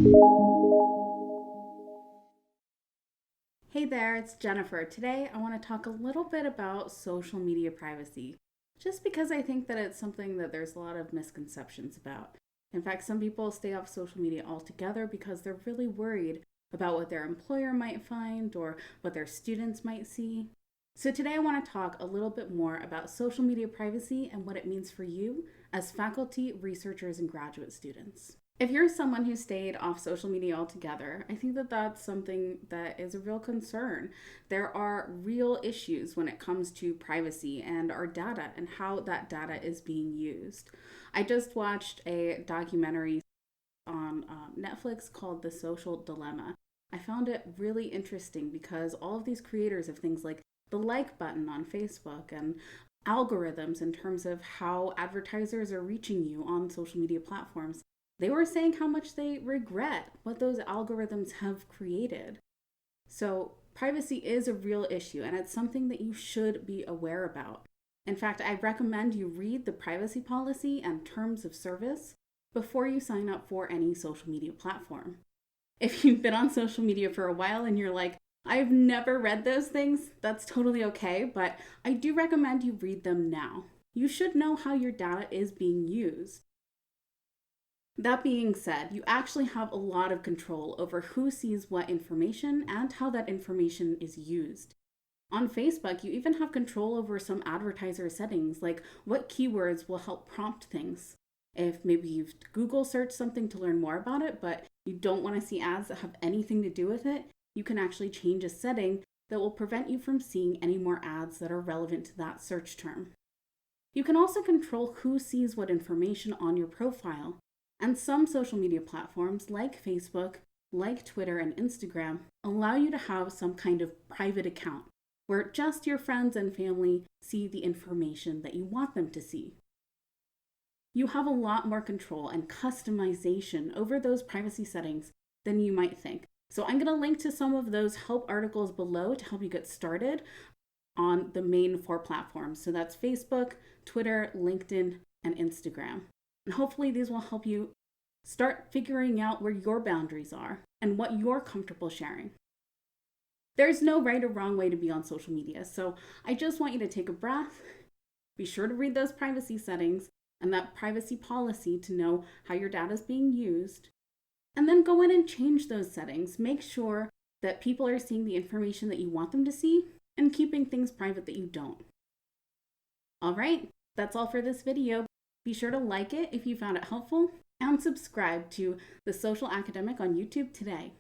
Hey there, it's Jennifer. Today I want to talk a little bit about social media privacy, just because I think that it's something that there's a lot of misconceptions about. In fact, some people stay off social media altogether because they're really worried about what their employer might find or what their students might see. So today I want to talk a little bit more about social media privacy and what it means for you as faculty, researchers, and graduate students. If you're someone who stayed off social media altogether, I think that that's something that is a real concern. There are real issues when it comes to privacy and our data and how that data is being used. I just watched a documentary on Netflix called The Social Dilemma. I found it really interesting because all of these creators of things like the like button on Facebook and algorithms in terms of how advertisers are reaching you on social media platforms, they were saying how much they regret what those algorithms have created. So, privacy is a real issue, and it's something that you should be aware about. In fact, I recommend you read the privacy policy and terms of service before you sign up for any social media platform. If you've been on social media for a while and you're like, I've never read those things, that's totally okay, but I do recommend you read them now. You should know how your data is being used. That being said, you actually have a lot of control over who sees what information and how that information is used. On Facebook, you even have control over some advertiser settings, like what keywords will help prompt things. If maybe you've Google searched something to learn more about it, but you don't want to see ads that have anything to do with it, you can actually change a setting that will prevent you from seeing any more ads that are relevant to that search term. You can also control who sees what information on your profile. And some social media platforms like Facebook, like Twitter and Instagram, allow you to have some kind of private account where just your friends and family see the information that you want them to see. You have a lot more control and customization over those privacy settings than you might think. So I'm going to link to some of those help articles below to help you get started on the main 4 platforms. So that's Facebook, Twitter, LinkedIn, and Instagram. And hopefully these will help you start figuring out where your boundaries are and what you're comfortable sharing. There's no right or wrong way to be on social media, so I just want you to take a breath, be sure to read those privacy settings and that privacy policy to know how your data is being used, and then go in and change those settings. Make sure that people are seeing the information that you want them to see and keeping things private that you don't. All right, that's all for this video. Be sure to like it if you found it helpful and subscribe to The Social Academic on YouTube today.